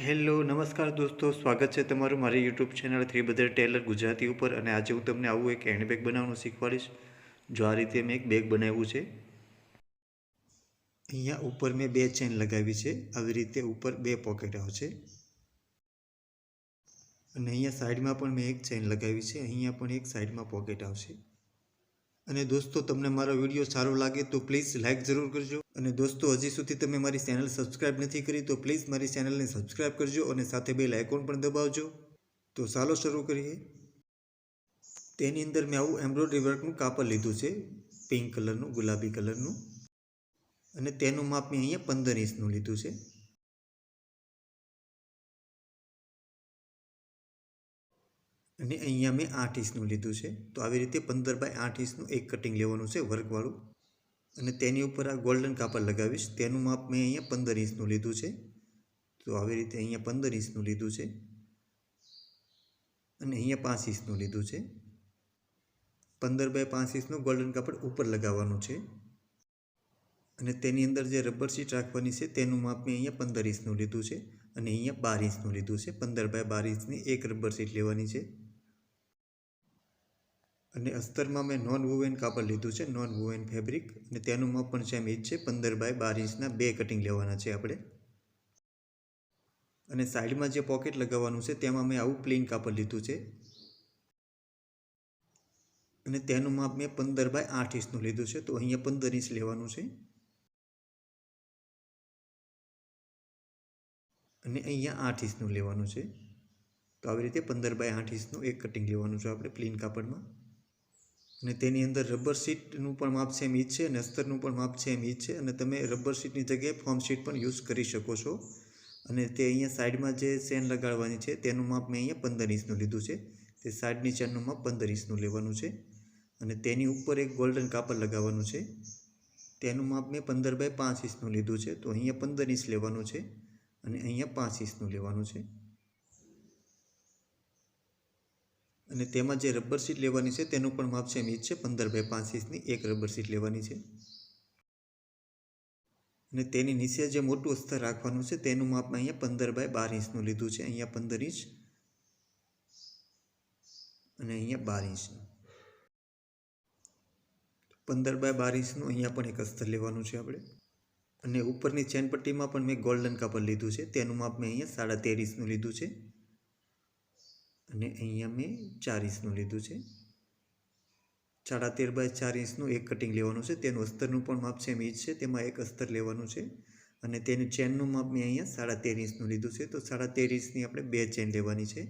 Hello નમસ્કાર દોસ્તો, સ્વાગત છે તમારું મારી YouTube channel three brother tailor Gujarati ઉપર. અને આજે હું તમને આવું એક હેન્ડબેગ બનાવવાનું શીખવાડીશ. જો આ રીતે મેં એક બેગ બનાવ્યું છે. અહીંયા ઉપર મેં બે ચેન લગાવી છે. આવી રીતે ઉપર બે પોકેટ આવશે. અને અહીંયા સાઈડમાં પણ મેં એક ચેન લગાવી છે. અહીંયા પણ એક સાઈડમાં પોકેટ આવશે. અને દોસ્તો, તમને મારો વિડીયો સારો લાગે તો પ્લીઝ લાઇક જરૂર કરજો. અને દોસ્તો, હજી સુધી તમે મારી ચેનલ સબસ્ક્રાઈબ નથી કરી તો પ્લીઝ મારી ચેનલને સબસ્ક્રાઈબ કરજો અને સાથે બેલ આઇકોન પણ દબાવજો. તો ચાલો શરૂ કરીએ. તેની અંદર મેં આવું એમ્બ્રોઇડરી વર્કનું કાપડ લીધું છે, પિંક કલરનું, ગુલાબી કલરનું. અને તેનું માપ મેં અહીંયા 15 ઇંચનું લીધું છે. અને અહીંયા મેં 8 ઇંચનું લીધું છે. તો આવી રીતે 15 બાય 8 ઇંચનું એક કટિંગ લેવાનું છે, વર્કવાળું. અને તેની ઉપર આ ગોલ્ડન કાપડ લગાવીશ. તેનું માપ મેં અહીંયા 15 ઇંચનું લીધું છે. તો આવી રીતે અહીંયા 15 ઇંચનું લીધું છે. અને અહીંયા 5 ઇંચનું લીધું છે. 15 બાય 5 ઇંચનું ગોલ્ડન કાપડ ઉપર લગાવવાનું છે. અને તેની અંદર જે રબર શીટ રાખવાની છે તેનું માપ મેં અહીંયા 15 ઇંચનું લીધું છે. અને અહીંયા 12 ઇંચનું લીધું છે. 15 બાય 12 ઇંચની એક રબર શીટ લેવાની છે. અને અસ્તરમાં મેં નોન વુવેન કાપડ લીધું છે, નોન વુવેન ફેબ્રિક. અને તેનું માપ પણ સેમ એ જ છે. 15 બાય 12 ઇંચના બે કટિંગ લેવાના છે આપણે. અને સાઈડમાં જે પોકેટ લગાવવાનું છે તેમાં મેં આવું પ્લેન કાપડ લીધું છે. અને તેનું માપ મેં 15 બાય 8 ઇંચનું લીધું છે. તો અહીંયા 15 ઇંચ લેવાનું છે. અને અહીંયા 8 ઇંચનું લેવાનું છે. તો આવી રીતે 15 બાય 8 ઇંચનું એક કટિંગ લેવાનું છે આપણે પ્લેન કાપડમાં. અને તેની અંદર રબર શીટનું પણ માપ સેમ એ જ છે અને અસ્તરનું પણ માપ સેમ એ જ છે. અને તમે રબર શીટની જગ્યાએ ફોમ શીટ પણ યુઝ કરી શકો છો. અને તે અહીંયા સાઈડમાં જે ચેન લગાડવાની છે તેનું માપ મેં અહીંયા 15 ઇંચનું લીધું છે. તે સાઈડની ચેનનું માપ 15 ઇંચનું લેવાનું છે. અને તેની ઉપર એક ગોલ્ડન કાપડ લગાવવાનું છે. તેનું માપ મેં 15 બાય 5 ઇંચનું લીધું છે. તો અહીંયા 15 ઇંચ લેવાનું છે. અને અહીંયા 5 ઇંચનું લેવાનું છે. અને તેમાં જે રબર શીટ લેવાની છે તેનું પણ માપ સેમ એ જ છે. 15 બાય 5 ઇંચની એક રબર શીટ લેવાની છે. અને તેની નીચે જે મોટું અસ્તર રાખવાનું છે તેનું માપ અહીંયા 15 બાય 12 ઇંચનું લીધું છે. અહીંયા 15 ઇંચ અને અહીંયા 12 ઇંચનું. 15 બાય 12 ઇંચનું અહીંયા પણ એક અસ્તર લેવાનું છે આપણે. અને ઉપરની ચેન પટ્ટીમાં પણ મેં ગોલ્ડન કાપડ લીધું છે. તેનું માપ મેં અહીંયા 13.5 ઇંચનું લીધું છે. અને અહીંયા મેં 4 ઇંચનું લીધું છે. 13.5 બાય 4 ઇંચનું એક કટિંગ લેવાનું છે. તેનું અસ્તરનું પણ માપ સેમ એ જ છે. તેમાં એક અસ્તર લેવાનું છે. અને તેની ચેનનું માપ મેં અહીંયા 13.5 ઇંચનું લીધું છે. તો 13.5 ઇંચની આપણે બે ચેન લેવાની છે.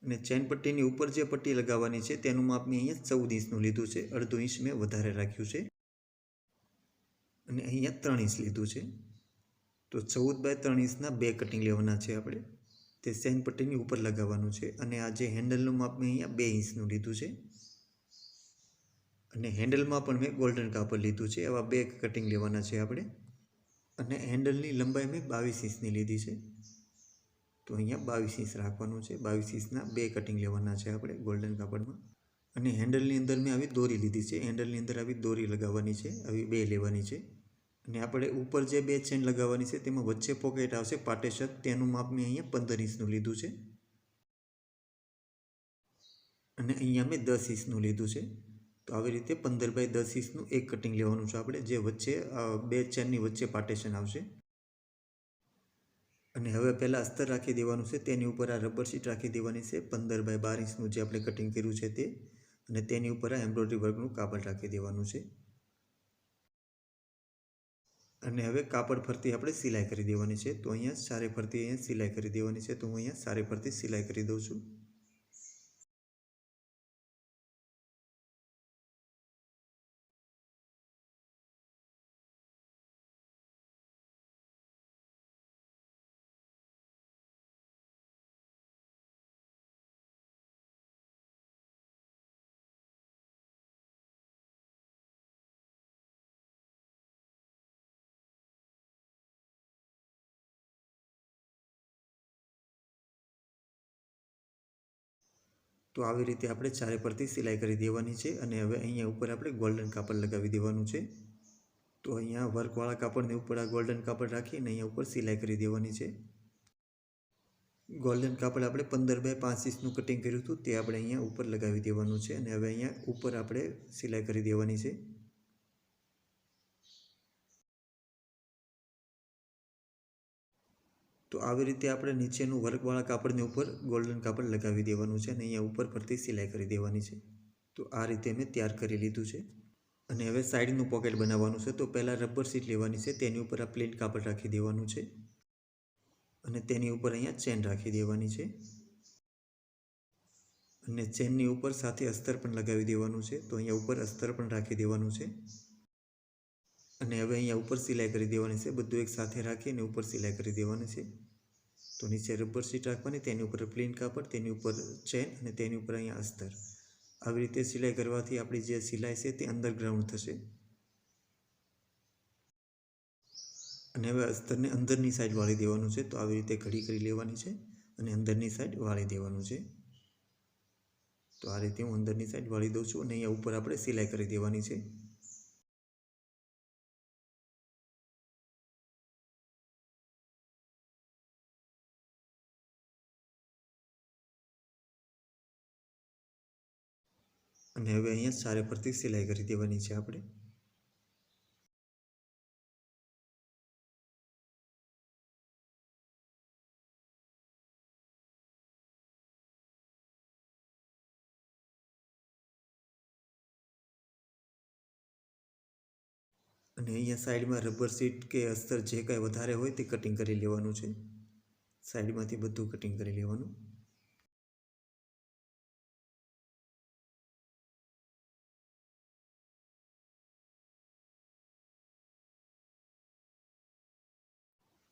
અને ચેન પટ્ટીની ઉપર જે પટ્ટી લગાવવાની છે તેનું માપ મેં અહીંયા 14 ઇંચનું લીધું છે. અડધો ઇંચ મેં વધારે રાખ્યું છે. અને અહીંયા 3 ઇંચ લીધું છે. તો 14 બાય 3 ઇંચના બે કટિંગ લેવાના છે આપણે. તે ચેન પટ્ટીની ઉપર લગાવવાનું છે. અને આ જે હેન્ડલનું માપ મેં અહીંયા 2 ઇંચનું લીધું છે. અને હેન્ડલમાં પણ મેં ગોલ્ડન કાપડ લીધું છે. એવા બે કટિંગ લેવાના છે આપણે. અને હેન્ડલની લંબાઈ મેં 22 ઇંચની લીધી છે. તો અહીંયા 22 ઇંચ રાખવાનું છે. 22 ઇંચના બે કટિંગ લેવાના છે આપણે ગોલ્ડન કાપડમાં. અને હેન્ડલની અંદર મેં આવી દોરી લીધી છે. હેન્ડલની અંદર આવી દોરી લગાવવાની છે. આવી બે લેવાની છે. અને આપણે ઉપર જે બે ચેન લગાવવાની છે તેમાં વચ્ચે પોકેટ આવશે પાર્ટેશન. તેનું માપ મેં અહીંયા 15 ઇંચનું લીધું છે. અને અહીંયા મેં 10 ઇંચનું લીધું છે. તો આવી રીતે 15 બાય 10 ઇંચનું એક કટિંગ લેવાનું છે આપણે, જે વચ્ચે બે ચેનની વચ્ચે પાર્ટેશન આવશે. અને હવે પહેલાં અસ્તર રાખી દેવાનું છે. તેની ઉપર આ રબર શીટ રાખી દેવાની છે 15 બાય 12 ઇંચનું જે આપણે કટિંગ કર્યું છે તે. અને તેની ઉપર આ એમ્બ્રોઇડરી વર્કનું કાપડ રાખી દેવાનું છે. અને હવે કાપડ ફરતી આપણે સિલાઈ કરી દેવાની છે. તો અહીંયા સારે ફરતી અહીંયા સિલાઈ કરી દેવાની છે. તો હું અહીંયા સારે ફરતી સિલાઈ કરી દઉં છું. તો આવી રીતે આપણે ચારે પરથી સિલાઈ કરી દેવાની છે. અને હવે અહીંયા ઉપર આપણે ગોલ્ડન કાપડ લગાવી દેવાનું છે. તો અહીંયા વર્કવાળા કાપડની ઉપર આ ગોલ્ડન કાપડ રાખીને અહીંયા ઉપર સિલાઈ કરી દેવાની છે. ગોલ્ડન કાપડ આપણે 15x5 ઇંચનું કટિંગ કર્યું હતું તે આપણે અહીંયા ઉપર લગાવી દેવાનું છે અને હવે અહીંયા ઉપર આપણે સિલાઈ કરી દેવાની છે. તો આવી રીતે આપણે નીચેનું વર્કવાળા કાપડની ઉપર ગોલ્ડન કાપડ લગાવી દેવાનું છે અને અહીંયા ઉપર પરથી સિલાઈ કરી દેવાની છે. તો આ રીતે મેં તૈયાર કરી લીધું છે. અને હવે સાઈડનું પોકેટ બનાવવાનું છે. તો પહેલાં રબર શીટ લેવાની છે, તેની ઉપર આ પ્લેન કાપડ રાખી દેવાનું છે અને તેની ઉપર અહીંયા ચેન રાખી દેવાની છે અને ચેનની ઉપર સાથે અસ્તર પણ લગાવી દેવાનું છે. તો અહીંયા ઉપર અસ્તર પણ રાખી દેવાનું છે અને હવે અહીંયા ઉપર સિલાઈ કરી દેવાની છે. બધું એક સાથે રાખીને ઉપર સિલાઈ કરી દેવાની છે. તો નીચે રબર શીટ રાખવાની, તેની ઉપર પ્લેન કાપડ, તેની ઉપર ચેન અને તેની ઉપર અહીંયા અસ્તર. આવી રીતે સિલાઈ કરવાથી આપણી જે સિલાઈ છે તે અંડરગ્રાઉન્ડ થશે. અને હવે અસ્તરને અંદરની સાઈડ વાળી દેવાનું છે. તો આવી રીતે ઘડી કરી લેવાની છે અને અંદરની સાઈડ વાળી દેવાનું છે. તો આ રીતે હું અંદરની સાઈડ વાળી દઉં છું અને અહીંયા ઉપર આપણે સિલાઈ કરી દેવાની છે. અને હવે અહીંયા ચારે પરથી સિલાઈ કરી દેવાની છે આપણે. અને અહીંયા સાઈડમાં રબર શીટ કે અસ્તર જે કાંઈ વધારે હોય તે કટિંગ કરી લેવાનું છે. સાઈડમાંથી બધું કટિંગ કરી લેવાનું.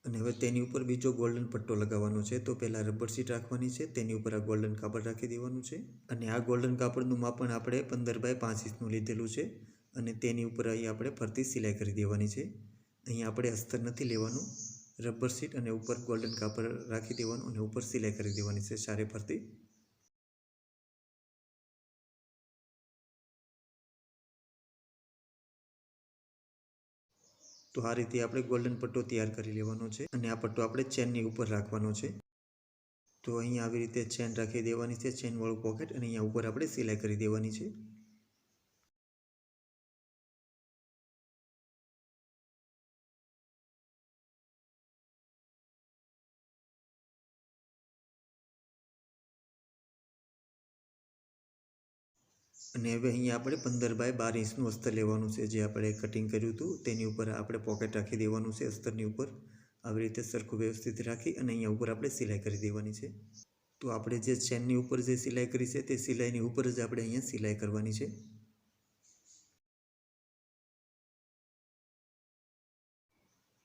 અને હવે તેની ઉપર બીજો ગોલ્ડન પટ્ટો લગાવવાનો છે. તો પહેલાં રબર શીટ રાખવાની છે, તેની ઉપર આ ગોલ્ડન કાપડ રાખી દેવાનું છે અને આ ગોલ્ડન કાપડનું માપન આપણે 15x5 ઇંચનું લીધેલું છે અને તેની ઉપર અહીં આપણે ફરતી સિલાઈ કરી દેવાની છે. અહીંયા આપણે અસ્તર નથી લેવાનું, રબર શીટ અને ઉપર ગોલ્ડન કાપડ રાખી દેવાનું અને ઉપર સિલાઈ કરી દેવાની છે ચારે ફરતી. તો આ રીતે આપણે ગોલ્ડન પટ્ટો તૈયાર કરી લેવાનો છે અને આ પટ્ટો આપણે ચેનની ઉપર રાખવાનો છે. તો અહીંયા આવી રીતે ચેન રાખી દેવાની છે, ચેનવાળું પોકેટ, અને અહીંયા ઉપર આપણે સિલાઈ કરી દેવાની છે. અને હવે અહીંયા આપણે 15x12 ઇંચનું અસ્તર લેવાનું છે. જે આપણે કટિંગ કર્યું હતું તેની ઉપર આપણે પોકેટ રાખી દેવાનું છે. અસ્તરની ઉપર આવી રીતે સરખું વ્યવસ્થિત રાખી અને અહીંયા ઉપર આપણે સિલાઈ કરી દેવાની છે. તો આપણે જે ચેનની ઉપર જે સિલાઈ કરી છે તે સિલાઈની ઉપર જ આપણે અહીંયા સિલાઈ કરવાની છે.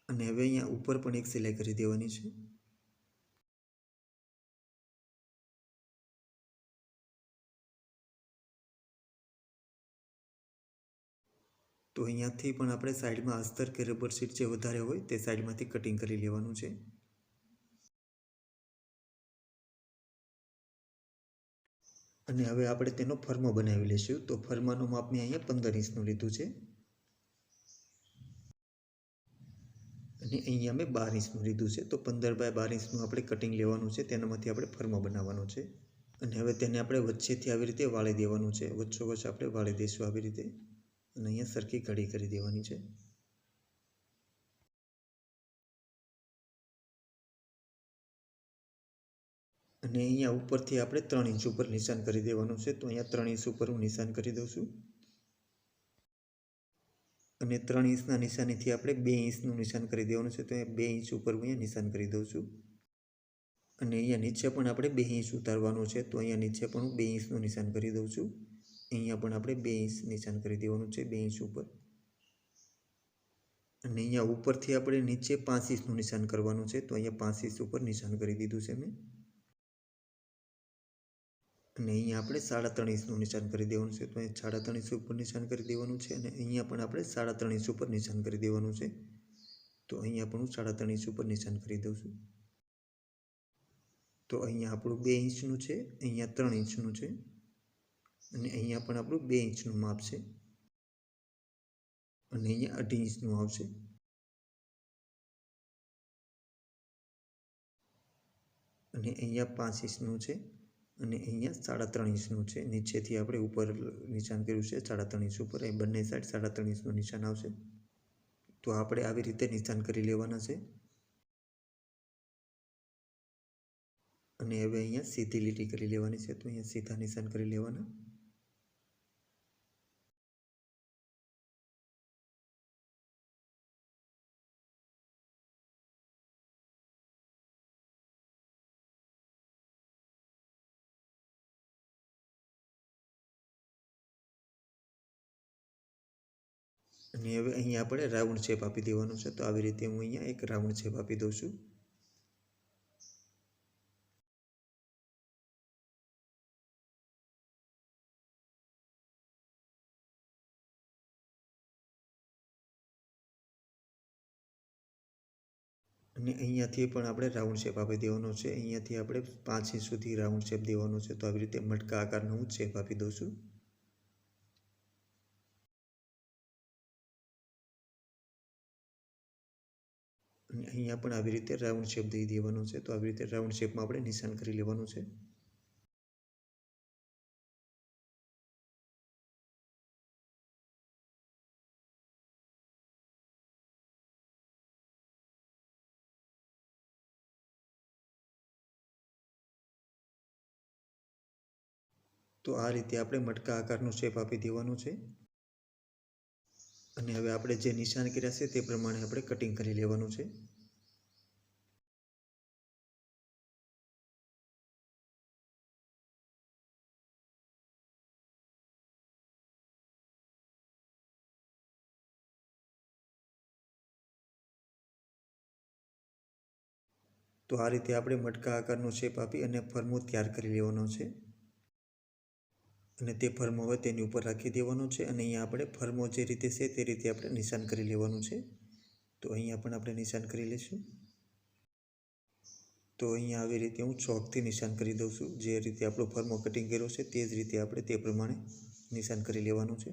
અને હવે અહીંયા ઉપર પણ એક સિલાઈ કરી દેવાની છે. તો અહીંયાથી પણ આપણે સાઈડમાં અસ્તર કે રબર શીટ જે વધારે હોય તે સાઈડમાંથી કટિંગ કરી લેવાનું છે. અને હવે આપણે તેનો ફર્મો બનાવી લઈશું. તો ફર્માનું માપ મેં અહીંયા 15 ઇંચનું લીધું છે અને અહીંયા મેં 12 ઇંચનું લીધું છે. તો 15x12 ઇંચનું આપણે કટિંગ લેવાનું છે, તેનામાંથી આપણે ફર્મો બનાવવાનો છે. અને હવે તેને આપણે વચ્ચેથી આવી રીતે વાળી દેવાનું છે. વચ્ચોવચ્ચ આપણે વાળી દઈશું આવી રીતે અને અહીંયા સરખી ઘડી કરી દેવાની છે. અને અહીંયા ઉપરથી આપણે 3 ઇંચ ઉપર નિશાન કરી દેવાનું છે. તો અહીંયા 3 ઇંચ ઉપર હું નિશાન કરી દઉં છું અને 3 ઇંચના નિશાનીથી આપણે 2 ઇંચનું નિશાન કરી દેવાનું છે. તો અહીંયા 2 ઇંચ ઉપર હું અહીંયા નિશાન કરી દઉં છું અને અહીંયા નીચે પણ આપણે 2 ઇંચ ઉતારવાનું છે. તો અહીંયા નીચે પણ હું 2 ઇંચનું નિશાન કરી દઉં છું. અહીંયા પણ આપણે 2 ઇંચ નિશાન કરી દેવાનું છે, 2 ઇંચ ઉપર. અને અહીંયા ઉપરથી આપણે નીચે 5 ઇંચનું નિશાન કરવાનું છે. તો અહીંયા 5 ઇંચ ઉપર નિશાન કરી દીધું છે મેં. અને અહીંયા આપણે 3.5 ઇંચનું નિશાન કરી દેવાનું છે. તો અહીંયા 3.5 ઇંચ ઉપર નિશાન કરી દેવાનું છે અને અહીંયા પણ આપણે 3.5 ઇંચ ઉપર નિશાન કરી દેવાનું છે. તો અહીંયા પણ હું 3.5 ઇંચ ઉપર નિશાન કરી દઉં છું. તો અહીંયા આપણું 2 ઇંચનું છે, અહીંયા 3 ઇંચનું છે અને અહીંયા પણ આપણું 2 ઇંચનું માપ છે. અને અહીંયા 2.5 ઇંચનું આવશે અને અહીંયા 5 ઇંચનું છે અને અહીંયા 3.5 ઇંચનું છે. નીચેથી આપણે ઉપર નિશાન કર્યું છે 3.5 ઇંચ ઉપર, એ બંને સાઈડ 3.5 ઇંચનું નિશાન આવશે. તો આપણે આવી રીતે નિશાન કરી લેવાના છે અને હવે અહીંયા સીધી લીટી કરી લેવાની છે. તો અહીંયા સીધા નિશાન કરી લેવાના. અને હવે અહીંયા આપણે રાઉન્ડ શેપ આપી દેવાનો છે. તો આવી રીતે હું અહીંયા એક રાઉન્ડ શેપ આપી દઉં છું. અને અહીંયાથી પણ આપણે રાઉન્ડ શેપ આપી દેવાનો છે. અહીંયાથી આપણે 5 ઇંચ સુધી રાઉન્ડ શેપ દેવાનો છે. તો આવી રીતે મટકા આકારનો હું શેપ આપી દઉં છું. અને અહીંયા પણ આવી રીતે રાઉન્ડ શેપ દઈ દેવાનો છે. તો આવી રીતે રાઉન્ડ શેપમાં આપણે નિશાન કરી લેવાનું છે. તો આ રીતે આપણે મટકા આકારનો શેપ આપી દેવાનો છે. અને હવે આપણે જે નિશાન કર્યા છે તે પ્રમાણે આપણે કટિંગ કરી લેવાનું છે. તો આ રીતે આપણે મટકા આકારનો શેપ આપી અને ફરમો તૈયાર કરી લેવાનો છે. અને તે ફરમો હવે તેની ઉપર રાખી દેવાનો છે અને અહીંયા આપણે ફરમો જે રીતે છે તે રીતે આપણે નિશાન કરી લેવાનું છે. તો અહીંયા પણ આપણે નિશાન કરી લઈશું. તો અહીંયા આવી રીતે હું ચોકથી નિશાન કરી દઉં છું. જે રીતે આપણો ફરમો કટિંગ કર્યો છે તે જ રીતે આપણે તે પ્રમાણે નિશાન કરી લેવાનું છે.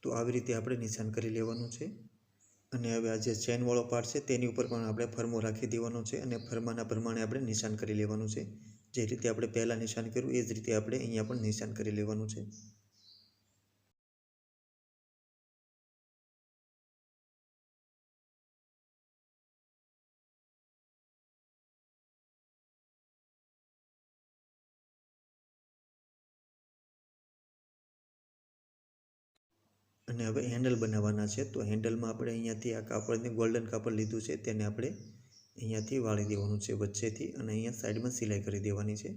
તો આવી રીતે આપણે નિશાન કરી લેવાનું છે. અને હવે આ જે ચેનવાળો પાર્ટ છે તેની ઉપર પણ આપણે ફરમો રાખી દેવાનો છે અને ફરમાના પ્રમાણે આપણે નિશાન કરી લેવાનું છે. જે રીતે આપણે પહેલાં નિશાન કર્યું એ જ રીતે આપણે અહીંયા પણ નિશાન કરી લેવાનું છે. અને હવે હેન્ડલ બનાવવાના છે. તો હેન્ડલમાં આપણે અહીંયાથી આ કાપડને ગોલ્ડન કાપડ લીધું છે તેને આપણે અહીંયાથી વાળી દેવાનું છે વચ્ચેથી અને અહીંયા સાઈડમાં સિલાઈ કરી દેવાની છે.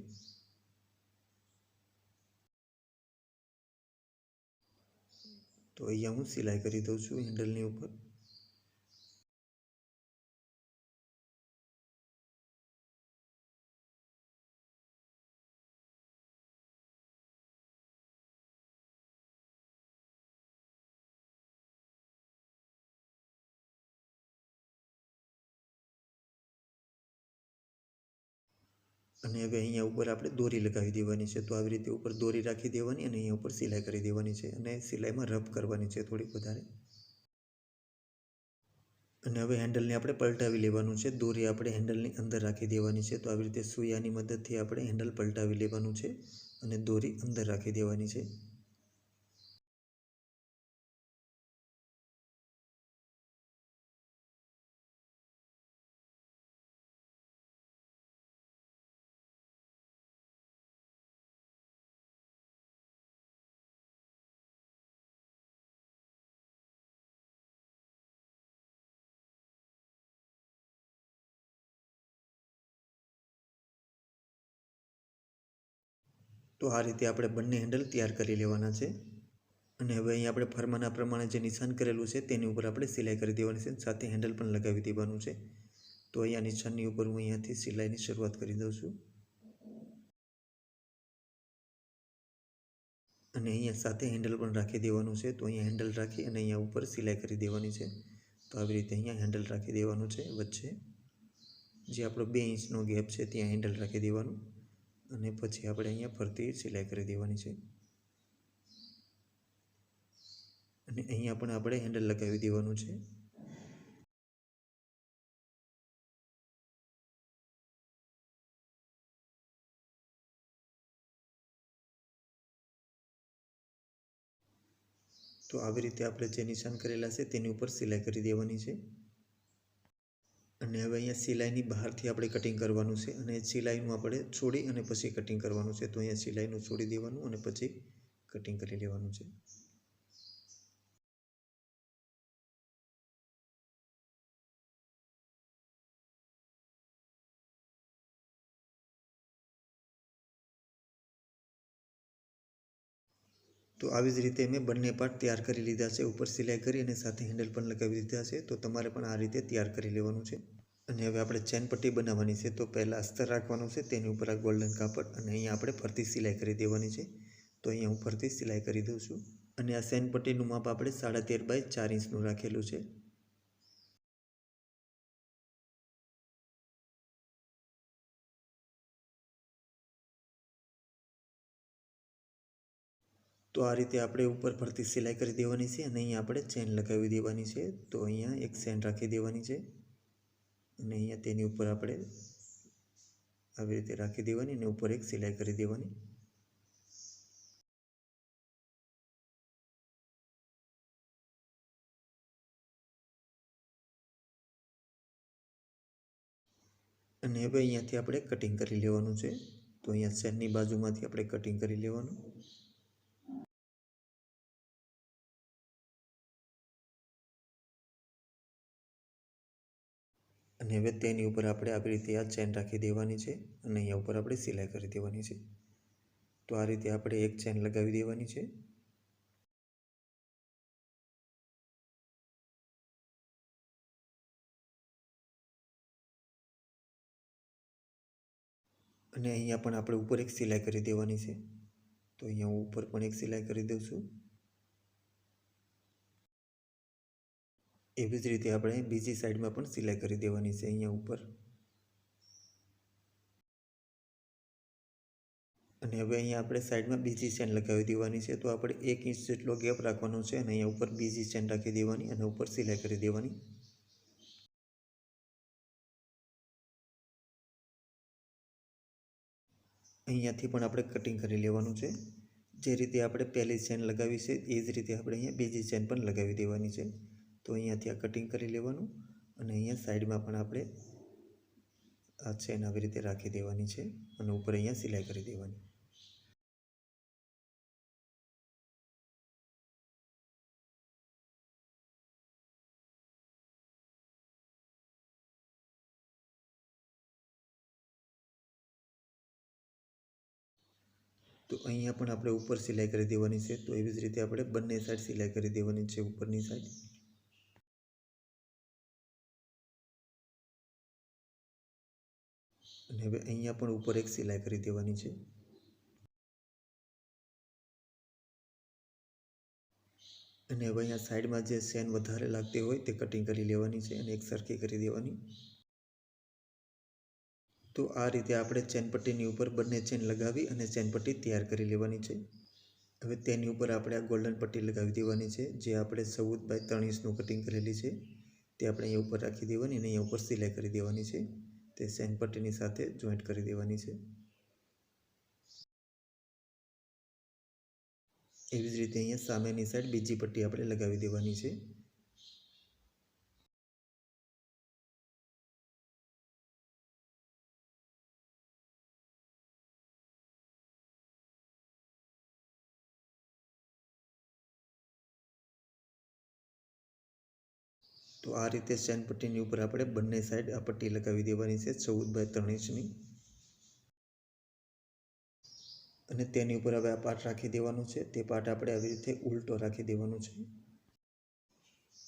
તો અહીંયા હું સિલાઈ કરી દઉં છું હેન્ડલની ઉપર. અને હવે અહીંયા ઉપર આપણે દોરી લગાવી દેવાની છે. તો આવી રીતે ઉપર દોરી રાખી દેવાની અને અહીંયા ઉપર સિલાઈ કરી દેવાની છે અને સિલાઈમાં રફ કરવાની છે થોડીક વધારે. અને હવે હેન્ડલને આપણે પલટાવી લેવાનું છે. દોરી આપણે હેન્ડલની અંદર રાખી દેવાની છે. તો આવી રીતે સૂયાની મદદથી આપણે હેન્ડલ પલટાવી લેવાનું છે અને દોરી અંદર રાખી દેવાની છે. તો આ રીતે આપણે બંને હેન્ડલ તૈયાર કરી લેવાના છે અને હવે અહીં આપણે ફરમાના પ્રમાણે જે નિશાન કરેલું છે તેની ઉપર આપણે સિલાઈ કરી દેવાની છે, સાથે હેન્ડલ પણ લગાવી દેવાનું છે. તો અહીંયા નિશાનની ઉપર હું અહીંયાથી સિલાઈની શરૂઆત કરી દઉં છું અને અહીંયા સાથે હેન્ડલ પણ રાખી દેવાનું છે. તો અહીંયા હેન્ડલ રાખી અને અહીંયા ઉપર સિલાઈ કરી દેવાની છે. તો આવી રીતે અહીંયા હેન્ડલ રાખી દેવાનું છે. વચ્ચે જે આપણો 2 ઇંચનો ગેપ છે ત્યાં હેન્ડલ રાખી દેવાનું અને પછી આપણે અહીંયા ફરતી સિલાઈ કરી દેવાની છે અને અહીંયા પણ આપણે હેન્ડલ લગાવી દેવાનું છે. તો આવી રીતે આપણે જે નિશાન કરેલા છે તેની ઉપર સિલાઈ કરી દેવાની છે અને હવે અહીંયા સિલાઈની બહારથી આપણે કટિંગ કરવાનું છે અને સિલાઈનું આપણે છોડી અને પછી કટિંગ કરવાનું છે. તો અહીંયા સિલાઈનું છોડી દેવાનું અને પછી કટિંગ કરી લેવાનું છે. તો આવી જ રીતે મેં બંને પાર્ટ તૈયાર કરી લીધા છે. ઉપર સિલાઈ કરી અને સાથે હેન્ડલ પણ લગાવી દીધા છે. તો તમારે પણ આ રીતે તૈયાર કરી લેવાનું છે અને હવે આપણે ચેન પટ્ટી બનાવવાની છે. તો પહેલાં અસ્તર રાખવાનું છે, તેની ઉપર આ ગોલ્ડન કાપડ અને અહીંયા આપણે ફરતી સિલાઈ કરી દેવાની છે. તો અહીંયા હું ફરતી સિલાઈ કરી દઉં છું અને આ ચેન પટ્ટીનું માપ આપણે 13.5 બાય 4 ઇંચનું રાખેલું છે. તો આ રીતે આપણે ઉપર ફરતી સિલાઈ કરી દેવાની છે અને અહીંયા આપણે ચેન લગાવી દેવાની છે. તો અહીંયા એક ચેન રાખી દેવાની છે અને અહીંયા તેની ઉપર આપણે આવી રીતે રાખી દેવાની અને ઉપર એક સિલાઈ કરી દેવાની. અને હવે અહીંયાથી આપણે કટિંગ કરી લેવાનું છે. તો અહીંયા ચેનની બાજુમાંથી આપણે કટિંગ કરી લેવાનું અને હવે તેની ઉપર આપણે આવી રીતે આ ચેન રાખી દેવાની છે અને અહીંયા ઉપર આપણે સિલાઈ કરી દેવાની છે. તો આ રીતે આપણે એક ચેન લગાવી દેવાની છે અને અહીંયા પણ આપણે ઉપર એક સિલાઈ કરી દેવાની છે. તો અહીંયા હું ઉપર પણ એક સિલાઈ કરી દઉં છું. એવી જ રીતે આપણે બીજી સાઈડમાં પણ સિલાઈ કરી દેવાની છે અહીંયા ઉપર. અને હવે અહીંયા આપણે સાઈડમાં બીજી ચેન લગાવી દેવાની છે. તો આપણે 1 ઇંચ જેટલો ગેપ રાખવાનો છે અને અહીંયા ઉપર બીજી ચેન રાખી દેવાની અને ઉપર સિલાઈ કરી દેવાની. અહીંયાથી પણ આપણે કટિંગ કરી લેવાનું છે. જે રીતે આપણે પહેલી ચેન લગાવી છે એ જ રીતે આપણે અહીંયા બીજી ચેન પણ લગાવી દેવાની છે. તો અહીંયાથી આ કટિંગ કરી લેવાનું અને અહીંયા સાઈડમાં પણ આપણે આ ચેન આવી રીતે રાખી દેવાની છે અને ઉપર અહીંયા સિલાઈ કરી દેવાની. તો અહીંયા પણ આપણે ઉપર સિલાઈ કરી દેવાની છે. તો એવી જ રીતે આપણે બંને સાઈડ સિલાઈ કરી દેવાની છે ઉપરની સાઈડ. અને હવે અહીંયા પણ ઉપર એક સિલાઈ કરી દેવાની છે. અને હવે અહીંયા સાઈડમાં જે ચેન વધારે લાગતી હોય તે કટિંગ કરી લેવાની છે અને એક સરખી કરી દેવાની. તો આ રીતે આપણે ચેન પટ્ટીની ઉપર બંને ચેન લગાવી અને ચેન પટ્ટી તૈયાર કરી લેવાની છે. હવે તેની ઉપર આપણે આ ગોલ્ડન પટ્ટી લગાવી દેવાની છે જે આપણે 14 બાય 3 ઇંચનું કટિંગ કરેલી છે તે આપણે અહીંયા ઉપર રાખી દેવાની અને અહીંયા ઉપર સિલાઈ કરી દેવાની છે. તે ચેન પટ્ટીની સાથે જોઈન્ટ કરી દેવાની છે. એવી જ રીતે અહીંયા સામેની સાઈડ બીજી પટ્ટી આપણે લગાવી દેવાની છે. તો આ રીતે ચેન પટ્ટીની ઉપર આપણે બંને સાઈડ આ પટ્ટી લગાવી દેવાની છે 14 બાય 3 ઇંચની. અને તેની ઉપર હવે આ પાર્ટ રાખી દેવાનું છે. તે પાર્ટ આપણે આવી રીતે ઉલટો રાખી દેવાનો છે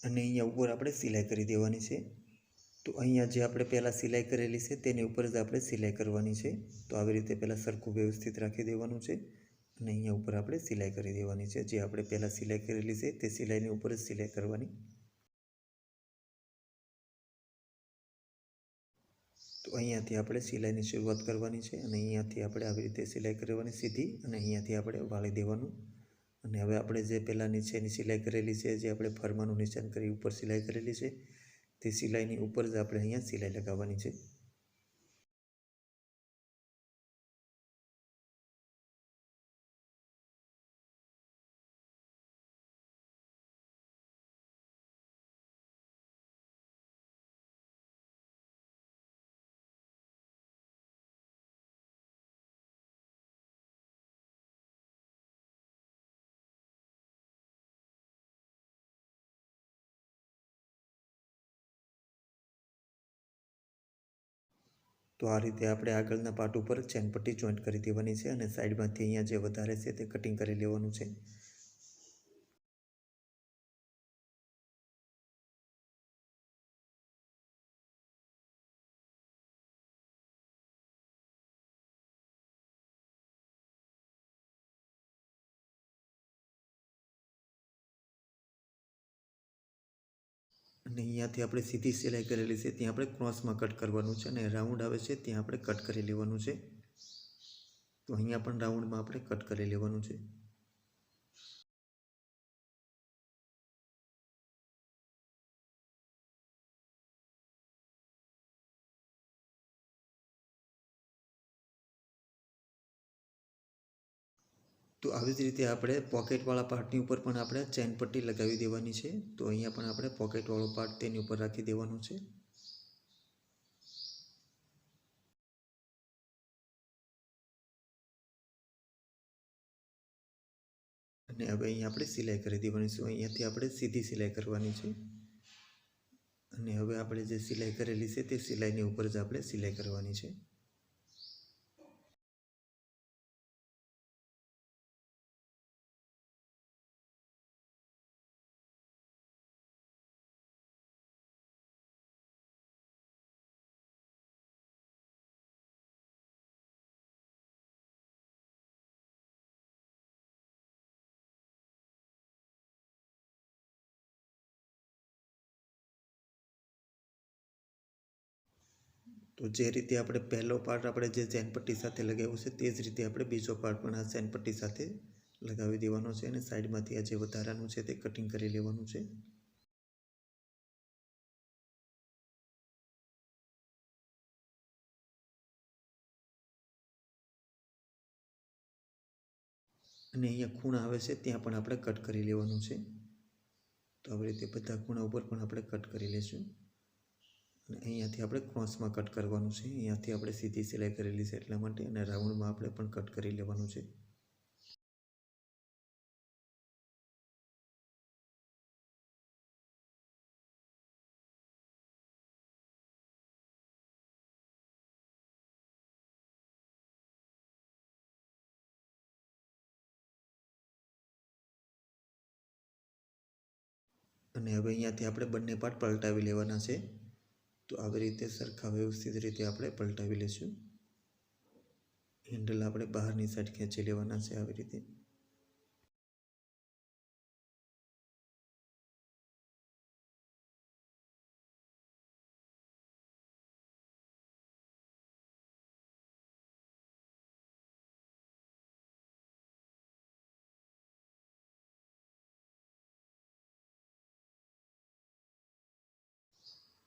અને અહીંયા ઉપર આપણે સિલાઈ કરી દેવાની છે. તો અહીંયા જે આપણે પહેલાં સિલાઈ કરેલી છે તેની ઉપર જ આપણે સિલાઈ કરવાની છે. તો આવી રીતે પહેલાં સરખું વ્યવસ્થિત રાખી દેવાનું છે અને અહીંયા ઉપર આપણે સિલાઈ કરી દેવાની છે. જે આપણે પહેલાં સિલાઈ કરેલી છે તે સિલાઈની ઉપર જ સિલાઈ કરવાની. તો અહીંયાથી આપણે સિલાઈની શરૂઆત કરવાની છે અને અહીંયાથી આપણે આવી રીતે સિલાઈ કરવાની સીધી અને અહીંયાથી આપણે વાળી દેવાનું. અને હવે આપણે જે પહેલાં નીચેની સિલાઈ કરેલી છે, જે આપણે ફરમાનું નિશાન કરી ઉપર સિલાઈ કરેલી છે, તે સિલાઈની ઉપર જ આપણે અહીંયા સિલાઈ લગાવવાની છે. તો આ રીતે આપણે આગળના પાર્ટ ઉપર ચેન પટ્ટી જોઈન્ટ કરી દેવાની છે અને સાઈડમાંથી અહીંયા જે વધારે છે તે કટિંગ કરી લેવાનું છે. અને અહીંયાથી આપણે સીધી સિલાઈ કરેલી છે ત્યાં આપણે ક્રોસમાં કટ કરવાનું છે અને રાઉન્ડ આવે છે ત્યાં આપણે કટ કરી લેવાનું છે. તો અહીંયા પણ રાઉન્ડમાં આપણે કટ કરી લેવાનું છે. તો આવી જ રીતે આપણે પોકેટવાળા પાર્ટની ઉપર પણ આપણે ચેન પટ્ટી લગાવી દેવાની છે. તો અહીંયા પણ આપણે પોકેટવાળો પાર્ટ તેની ઉપર રાખી દેવાનો છે. અને હવે અહીંયા આપણે સિલાઈ કરી દેવાની છે. અહીંયાથી આપણે સીધી સિલાઈ કરવાની છે અને હવે આપણે જે સિલાઈ કરેલી છે તે સિલાઈની ઉપર જ આપણે સિલાઈ કરવાની છે. તો જે રીતે આપણે પહેલો પાર્ટ આપણે જે ચેન પટ્ટી સાથે લગાવ્યો છે તે જ રીતે આપણે બીજો પાર્ટ પણ આ ચેન પટ્ટી સાથે લગાવી દેવાનો છે અને સાઈડમાંથી આ જે વધારાનું છે તે કટિંગ કરી લેવાનું છે. અને અહીંયા ખૂણા આવે છે ત્યાં પણ આપણે કટ કરી લેવાનું છે. તો આવી રીતે બધા ખૂણા ઉપર પણ આપણે કટ કરી લઈશું અને અહીંયાથી આપણે ક્રોસમાં કટ કરવાનું છે. અહીંયાથી આપણે સીધી સિલાઈ કરેલી છે એટલા માટે અને રાઉન્ડમાં આપણે પણ કટ કરી લેવાનું છે. અને હવે અહીંયાથી આપણે બંને પાર્ટ પલટાવી લેવાના છે. તો આવી રીતે સરખા વ્યવસ્થિત રીતે આપણે પલટાવી લઈશું. હેન્ડલ આપણે બહારની સાઈડ ખેંચી લેવાના છે આવી રીતે.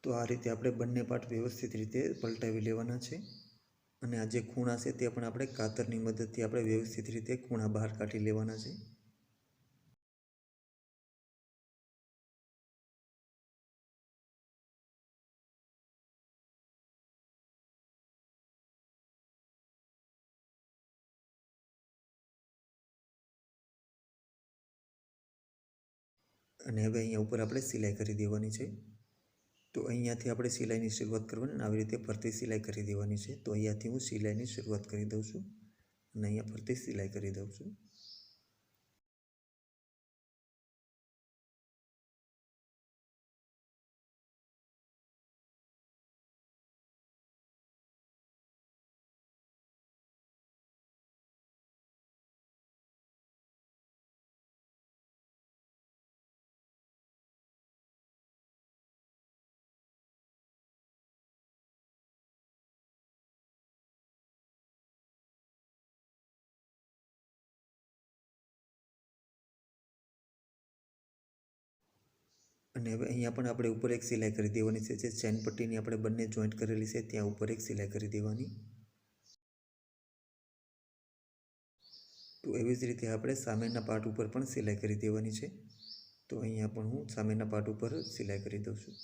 તો આ રીતે આપણે બંને પાર્ટ વ્યવસ્થિત રીતે પલટાવી લેવાના છે અને આ જે ખૂણા છે તે પણ આપણે કાતરની મદદથી આપણે વ્યવસ્થિત રીતે ખૂણા બહાર કાઢી લેવાના છે. અને હવે અહીંયા ઉપર આપણે સિલાઈ કરી દેવાની છે. તો અહીંયાથી આપણે સિલાઈની શરૂઆત કરવાની અને આવી રીતે ફરતી સિલાઈ કરી દેવાની છે. તો અહીંયાથી હું સિલાઈની શરૂઆત કરી દઉં છું અને અહીંયા ફરતી સિલાઈ કરી દઉં છું. અને હવે અહીંયા પણ આપણે ઉપર એક સિલાઈ કરી દેવાની છે. જે ચેન પટ્ટીની આપણે બંને જોઈન્ટ કરેલી છે ત્યાં ઉપર એક સિલાઈ કરી દેવાની. તો એવી જ રીતે આપણે સામેના પાર્ટ ઉપર પણ સિલાઈ કરી દેવાની છે. તો અહીંયા પણ હું સામેના પાર્ટ ઉપર સિલાઈ કરી દઉં છું.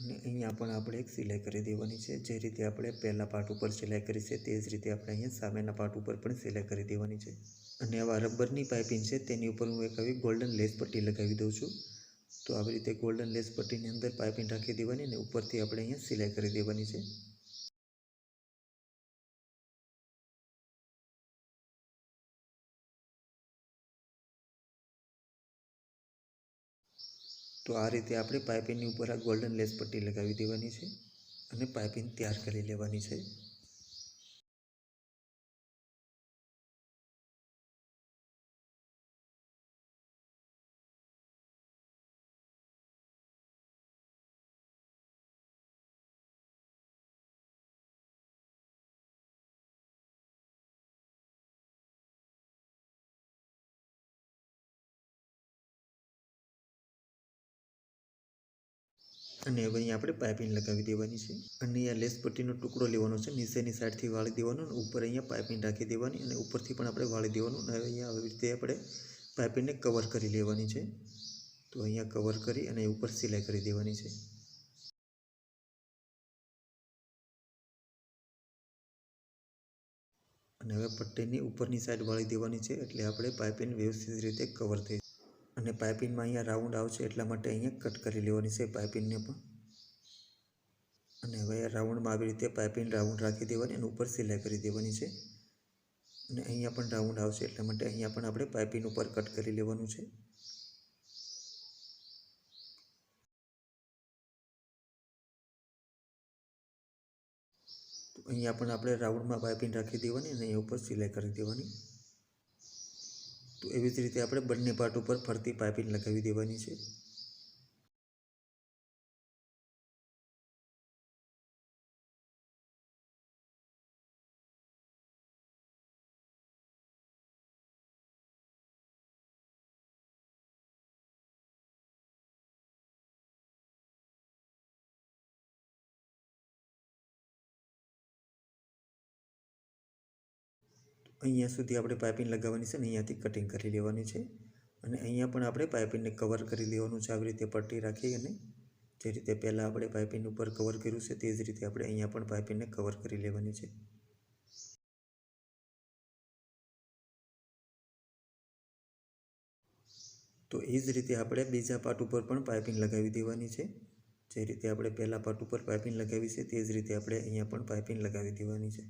અને અહીંયા પણ આપણે એક સિલાઈ કરી દેવાની છે. જે રીતે આપણે પહેલા પાર્ટ ઉપર સિલાઈ કરી છે તે જ રીતે આપણે અહીંયા સામેના પાર્ટ ઉપર પણ સિલાઈ કરી દેવાની છે. અને આવા રબરની પાઇપિંગ છે તેની ઉપર હું એક આવી ગોલ્ડન લેસ પટ્ટી લગાવી દઉં છું. તો આવી રીતે ગોલ્ડન લેસ પટ્ટીની અંદર પાઇપિંગ રાખી દેવાની અને ઉપરથી આપણે અહીંયા સિલાઈ કરી દેવાની છે. તો આ રીતે આપણે પાઇપિંગની ઉપર આ ગોલ્ડન લેસ પટ્ટી લગાવી દેવાની છે અને પાઇપિંગ તૈયાર કરી લેવાની છે. અને હવે અહીંયા આપણે પાઇપિંગ લગાવી દેવાની છે. અને અહીંયા લેસ પટ્ટીનો ટુકડો લેવાનો છે. નીચેની સાઈડથી વાળી દેવાનો અને ઉપર અહીંયા પાઇપિંગ રાખી દેવાની અને ઉપરથી પણ આપણે વાળી દેવાનું. અને અહીંયા આવી રીતે આપણે પાઇપિંગને કવર કરી લેવાની છે. તો અહીંયા કવર કરી અને ઉપર સિલાઈ કરી દેવાની છે. અને હવે પટ્ટીની ઉપરની સાઈડ વાળી દેવાની છે એટલે આપણે પાઇપિંગ વ્યવસ્થિત રીતે કવર થઈ. અને પાઇપિંગમાં અહીંયા રાઉન્ડ આવશે એટલા માટે અહીંયા કટ કરી લેવાની છે પાઇપિંગને પણ. અને હવે રાઉન્ડમાં આવી રીતે પાઇપિંગ રાઉન્ડ રાખી દેવાની અને ઉપર સિલાઈ કરી દેવાની છે. અને અહીંયા પણ રાઉન્ડ આવશે એટલા માટે અહીંયા પણ આપણે પાઇપિંગ ઉપર કટ કરી લેવાનું છે. તો અહીંયા પણ આપણે રાઉન્ડમાં પાઇપિંગ રાખી દેવાની અને અહીંયા ઉપર સિલાઈ કરી દેવાની. તો એવી જ રીતે આપણે બંને પાર્ટ ઉપર ફરતી પાઇપિંગ લગાવી દેવાની છે. અહીંયા સુધી આપણે પાઇપિંગ લગાવવાની છે અને અહીંયાથી કટિંગ કરી લેવાની છે. અને અહીંયા પણ આપણે પાઇપિંગને કવર કરી લેવાનું છે આવી રીતે પટ્ટી રાખી. અને જે રીતે પહેલાં આપણે પાઇપિંગ ઉપર કવર કર્યું છે તે જ રીતે આપણે અહીંયા પણ પાઇપિંગને કવર કરી લેવાની છે. તો એ જ રીતે આપણે બીજા પાર્ટ ઉપર પણ પાઇપિંગ લગાવી દેવાની છે. જે રીતે આપણે પહેલા પાર્ટ ઉપર પાઇપિંગ લગાવી છે તે જ રીતે આપણે અહીંયા પણ પાઇપિંગ લગાવી દેવાની છે.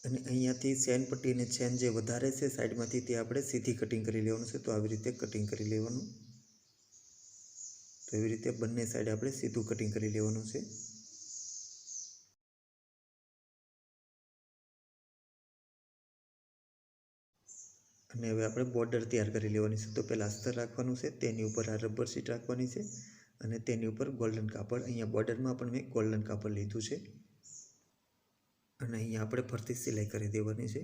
અને અહીંયાથી ચેન પટ્ટી અને ચેન જે વધારે છે સાઈડમાંથી તે આપણે સીધી કટિંગ કરી લેવાનું છે. તો આવી રીતે કટિંગ કરી લેવાનું. તો એવી રીતે બંને સાઈડ આપણે સીધું કટિંગ કરી લેવાનું છે. અને હવે આપણે બોર્ડર તૈયાર કરી લેવાની છે. તો પહેલાં અસ્તર રાખવાનું છે, તેની ઉપર આ રબર શીટ રાખવાની છે અને તેની ઉપર ગોલ્ડન કાપડ. અહીંયા બોર્ડરમાં પણ મેં ગોલ્ડન કાપડ લીધું છે અને અહીંયા આપણે ફરતી સિલાઈ કરી દેવાની છે.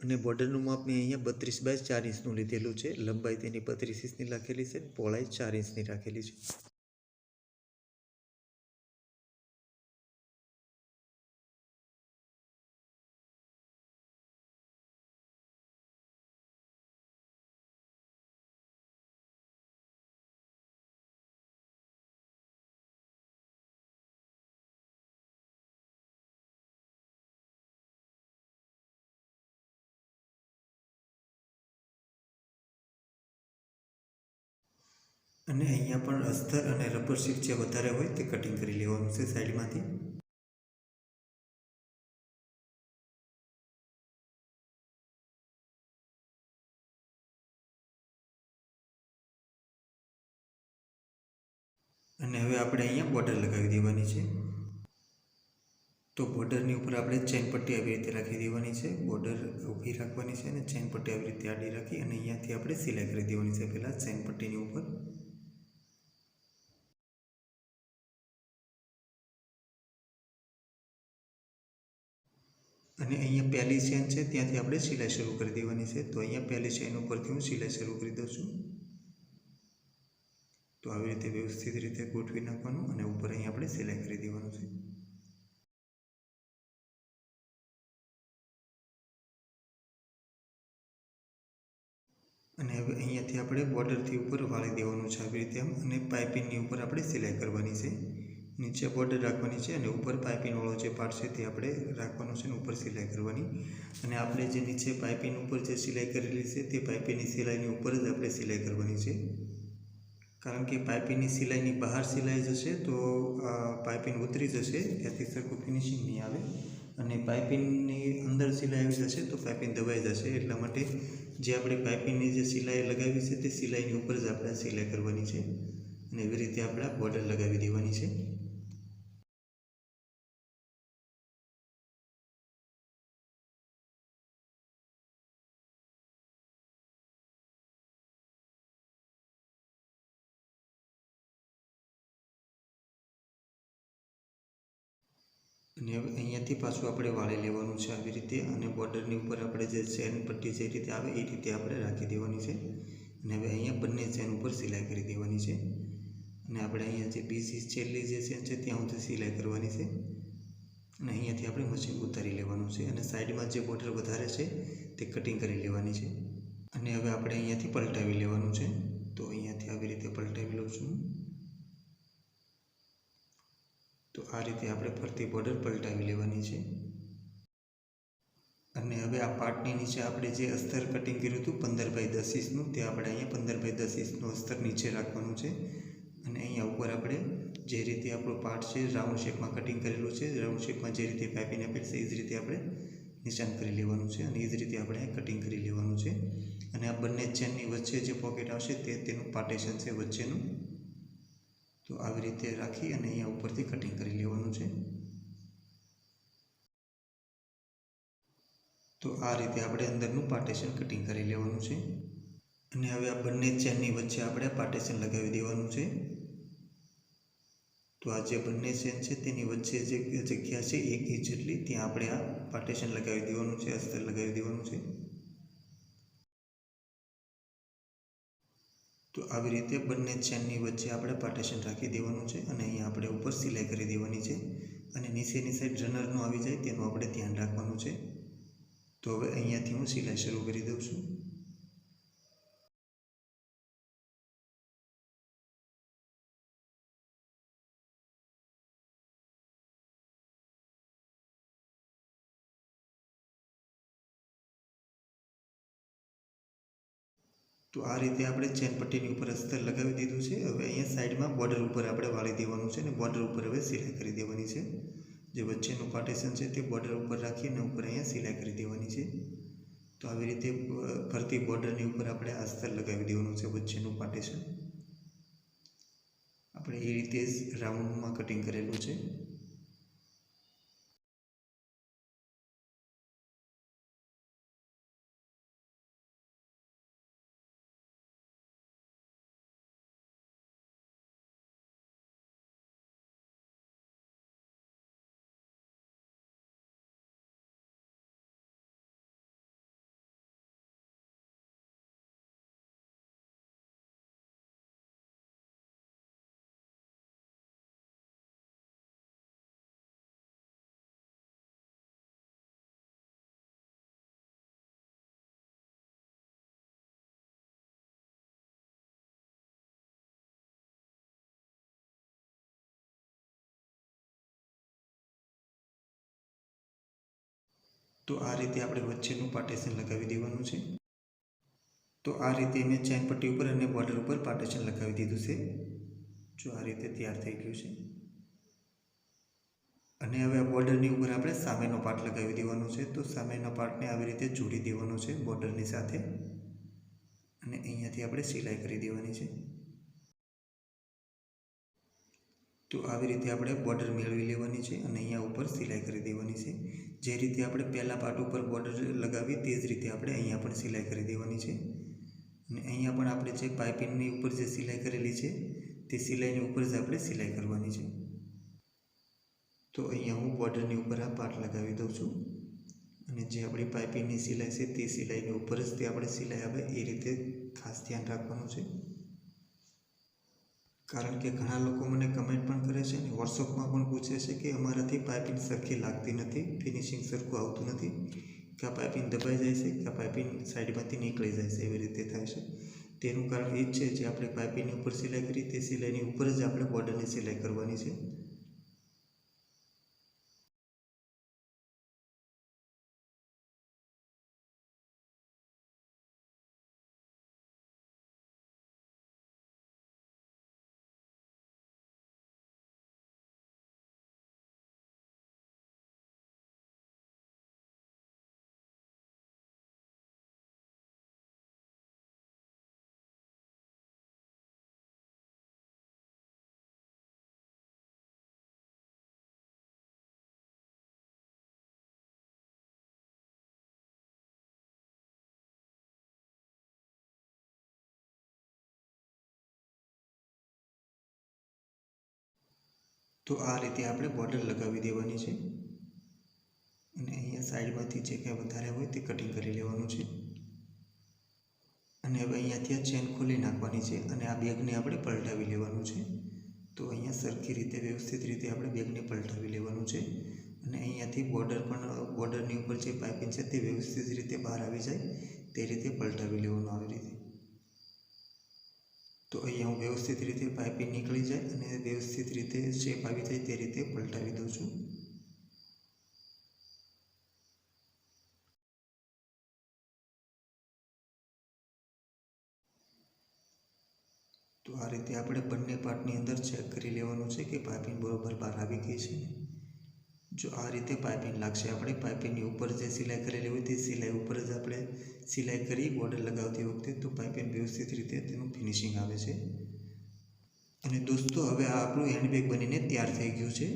અને બોર્ડરનું માપ મેં અહીંયા 32 બાય 4 ઇંચનું લીધેલું છે. લંબાઈ તેની 32 ઇંચની રાખેલી છે, પહોળાઈ 4 ઇંચની રાખેલી છે. અને અહીંયા પણ અસ્તર અને રબર શીટ જે વધારે હોય તે કટિંગ કરી લેવાનું છે સાઈડમાંથી. અને હવે આપણે અહીંયા બોર્ડર લગાવી દેવાની છે. તો બોર્ડરની ઉપર આપણે ચેન પટ્ટી આવી રીતે રાખી દેવાની છે. બોર્ડર ઊભી રાખવાની છે અને ચેન પટ્ટી આવી રીતે આડી રાખી અને અહીંયાથી આપણે સિલાઈ કરી દેવાની છે પહેલાં ચેન પટ્ટીની ઉપર. અને અહીંયા પહેલી ચેન છે ત્યાંથી આપણે સિલાઈ શરૂ કરી દેવાની છે. તો અહીંયા પહેલી ચેન ઉપરથી હું સિલાઈ શરૂ કરી દઉં છું. તો આવી રીતે વ્યવસ્થિત રીતે ગોઠવી નાખવાનું અને ઉપર અહીંયા આપણે સિલાઈ કરી દેવાનું છે. અને હવે અહીંયાથી આપણે બોર્ડરથી ઉપર વાળી દેવાનું છે આવી રીતે આમ. અને પાઇપિંગની ઉપર આપણે સિલાઈ કરવાની છે. નીચે બોર્ડર રાખવાની છે અને ઉપર પાઇપિંગવાળો જે પાર્ટ છે તે આપણે રાખવાનો છે અને ઉપર સિલાઈ કરવાની. અને આપણે જે નીચે પાઇપિંગ ઉપર જે સિલાઈ કરેલી છે તે પાઇપિંગની સિલાઈની ઉપર જ આપણે સિલાઈ કરવાની છે. કારણ કે પાઇપિંગની સિલાઈની બહાર સિલાઈ જશે તો પાઇપિંગ ઉતરી જશે, ત્યાંથી સરખું ફિનિશિંગ નહીં આવે. અને પાઇપિંગની અંદર સિલાઈ આવી જશે તો પાઇપિંગ દબાઈ જશે. એટલા માટે જે આપણે પાઇપિંગની જે સિલાઈ લગાવી છે તે સિલાઈની ઉપર જ આપણે સિલાઈ કરવાની છે અને એવી રીતે આપણે બોર્ડર લગાવી દેવાની છે. અને હવે અહીંયાથી પાછું આપણે વાળી લેવાનું છે આવી રીતે. અને બોર્ડરની ઉપર આપણે જે ચેન પટ્ટી જે રીતે આવે એ રીતે આપણે રાખી દેવાની છે. અને હવે અહીંયા બંને ચેન ઉપર સિલાઈ કરી દેવાની છે. અને આપણે અહીંયા જે બીજી છેલ્લી જે ચેન છે ત્યાં સુધી સિલાઈ કરવાની છે. અને અહીંયાથી આપણે મશીન ઉતારી લેવાનું છે અને સાઈડમાં જે બોર્ડર વધારે છે તે કટિંગ કરી લેવાની છે. અને હવે આપણે અહીંયાથી પલટાવી લેવાનું છે. તો અહીંયાથી આવી રીતે પલટાવી લઉં છું. તો આ રીતે આપણે ફરતી બોર્ડર પલટાવી લેવાની છે. અને હવે આ પાર્ટની નીચે આપણે જે અસ્તર કટિંગ કર્યું હતું 15 બાય 10 ઇંચનું તે આપણે અહીંયા 15 બાય 10 ઇંચનું અસ્તર નીચે રાખવાનું છે. અને અહીંયા ઉપર આપણે જે રીતે આપણો પાર્ટ છે રાઉન્ડ શેપમાં કટિંગ કરેલું છે, રાઉન્ડ શેપમાં જે રીતે પાઇપિંગ આપેલ છે એ જ રીતે આપણે નિશાન કરી લેવાનું છે અને એ જ રીતે આપણે કટિંગ કરી લેવાનું છે. અને આ બંને ચેનની વચ્ચે જે પોકેટ આવશે તેનું પાર્ટેશન છે વચ્ચેનું. તો આવી રીતે રાખી અને અહીંયા ઉપરથી કટિંગ કરી લેવાનું છે. તો આ રીતે આપણે અંદરનું પાર્ટેશન કટિંગ કરી લેવાનું છે. અને હવે આ બંને ચેનની વચ્ચે આપણે પાર્ટેશન લગાવી દેવાનું છે. તો આ જે બંને ચેન છે તેની વચ્ચે જે જગ્યા છે 1 ઇંચ જેટલી ત્યાં આપણે આ પાર્ટેશન લગાવી દેવાનું છે, અસ્તર લગાવી દેવાનું છે. તો આવી રીતે બંને ચેનની વચ્ચે આપણે પાર્ટેશન રાખી દેવાનું છે અને અહીંયા આપણે ઉપર સિલાઈ કરી દેવાની છે. અને નીચેની સાઈડ રનરનું આવી જાય તેનું આપણે ધ્યાન રાખવાનું છે. તો હવે અહીંયાથી હું સિલાઈ શરૂ કરી દઉં છું. તો આ રીતે આપણે ચેન પટ્ટીની ઉપર અસ્તર લગાવી દીધું છે. હવે અહીંયા સાઈડમાં બોર્ડર ઉપર આપણે વાળી દેવાનું છે અને બોર્ડર ઉપર હવે સિલાઈ કરી દેવાની છે. જે વચ્ચેનું પાર્ટીશન છે તે બોર્ડર ઉપર રાખી અને ઉપર અહીંયા સિલાઈ કરી દેવાની છે। તો આવી રીતે ફરતી બોર્ડરની ઉપર આપણે અસ્તર લગાવી દેવાનું છે વચ્ચેનું પાર્ટીશન। આપણે એ રીતે જ રાઉન્ડમાં કટિંગ કરેલું છે। તો આ રીતે આપણે વચ્ચેનું પાર્ટીશન લગાવી દેવાનું છે। તો આ રીતે મેં ચેન પટ્ટી ઉપર અને બોર્ડર ઉપર પાર્ટીશન લગાવી દીધું છે। જો આ રીતે તૈયાર થઈ ગયું છે। અને હવે આ બોર્ડરની ઉપર આપણે સામેનો પાર્ટ લગાવી દેવાનો છે। તો સામેના પાર્ટને આવી રીતે જોડી દેવાનો છે બોર્ડરની સાથે અને અહીંયાથી આપણે સિલાઈ કરી દેવાની છે। તો આવી રીતે આપણે બોર્ડર મેળવી લેવાની છે અને અહીંયા ઉપર સિલાઈ કરી દેવાની છે। જે રીતે આપણે પહેલા પાર્ટ ઉપર બોર્ડર લગાવી તે જ રીતે આપણે અહીંયા પણ સિલાઈ કરી દેવાની છે। અને અહીંયા પણ આપણે જે પાઇપિંગની ઉપર જે સિલાઈ કરેલી છે તે સિલાઈની ઉપર જ આપણે સિલાઈ કરવાની છે। તો અહીંયા હું બોર્ડરની ઉપર આ પાર્ટ લગાવી દઉં છું અને જે આપણી પાઇપિંગની સિલાઈ છે તે સિલાઈની ઉપર જ તે આપણે સિલાઈ આવે એ રીતે ખાસ ધ્યાન રાખવાનું છે। કારણ કે ઘણા લોકો મને કમેન્ટ પણ કરે છે અને વોટ્સઅપમાં પણ પૂછે છે કે અમારાથી પાઇપિંગ સરખી લાગતી નથી, ફિનિશિંગ સરખું આવતું નથી, કે આ પાઇપિંગ દબાઈ જાય છે કે આ પાઇપિંગ સાઈડમાંથી નીકળી જાય છે, એવી રીતે થાય છે। તેનું કારણ એ જ છે જે આપણે પાઇપિંગની ઉપર સિલાઈ કરી તે સિલાઈની ઉપર જ આપણે બોર્ડરની સિલાઈ કરવાની છે। તો આ રીતે આપણે બોર્ડર લગાવી દેવાની છે અને અહીંયા સાઈડમાંથી જે કંઈ વધારે હોય તે કટિંગ કરી લેવાનું છે। અને હવે અહીંયાથી આ ચેન ખોલી નાખવાની છે અને આ બેગને આપણે પલટાવી લેવાનું છે। તો અહીંયા સરખી રીતે વ્યવસ્થિત રીતે આપણે બેગને પલટાવી લેવાનું છે અને અહીંયાથી બોર્ડરની ઉપર જે પાઇપિંગ છે તે વ્યવસ્થિત રીતે બહાર આવી જાય તે રીતે પલટાવી લેવાનું આવી રીતે। તો અહીંયા હું વ્યવસ્થિત રીતે પાઇપિંગ નીકળી જાય અને વ્યવસ્થિત રીતે શેપ આવી જાય તે રીતે પલટાવી દઉં છું। તો આ રીતે આપણે બંને પાર્ટની અંદર ચેક કરી લેવાનું છે કે પાઇપિંગ બરોબર બહાર આવી ગઈ છે। જો આ રીતે પાઇપિંગ લાગશે, આપણે પાઇપિંગની ઉપર જે સિલાઈ કરેલી હોય તે સિલાઈ ઉપર જ આપણે સિલાઈ કરી બોર્ડર લગાવતી વખતે તો પાઇપિંગ વ્યવસ્થિત રીતે તેનું ફિનિશિંગ આવે છે। અને દોસ્તો હવે આ આપણું હેન્ડબેગ બનીને તૈયાર થઈ ગયું છે।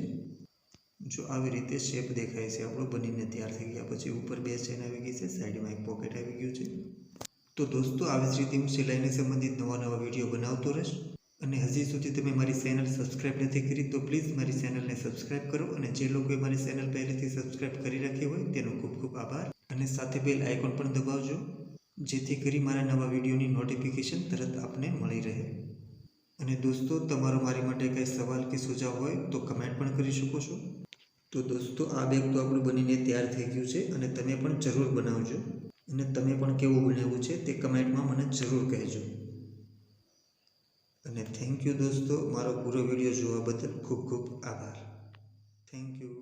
જો આવી રીતે શેપ દેખાય છે આપણું બનીને તૈયાર થઈ ગયા પછી ઉપર બે ચેન આવી ગઈ છે, સાઈડમાં એક પોકેટ આવી ગયું છે। તો દોસ્તો આવી જ રીતે હું સિલાઈને સંબંધિત નવા વિડીયો બનાવતો રહીશ અને હજી સુધી તમે મારી ચેનલ સબસ્ક્રાઈબ નથી કરી તો પ્લીઝ મારી ચેનલને સબસ્ક્રાઈબ કરો અને જે લોકોએ મારી ચેનલ પહેલેથી સબસ્ક્રાઈબ કરી રાખી હોય તેનો ખૂબ ખૂબ આભાર અને સાથે બેલ આઇકોન પણ દબાવજો જેથી કરી મારા નવા વિડીયોની નોટિફિકેશન તરત આપને મળી રહે। અને દોસ્તો તમારો મારી માટે કંઈ સવાલ કે સુઝાવ હોય તો કમેન્ટ પણ કરી શકો છો। તો દોસ્તો આ બેગ તો આપણું બનીને તૈયાર થઈ ગયું છે અને તમે પણ જરૂર બનાવજો અને તમે પણ કેવું બનાવ્યું છે તે કમેન્ટમાં મને જરૂર કહેજો। અને થેન્ક યુ દોસ્તો, મારો પૂરો વિડીયો જોવા બદલ ખૂબ ખૂબ આભાર। Thank you.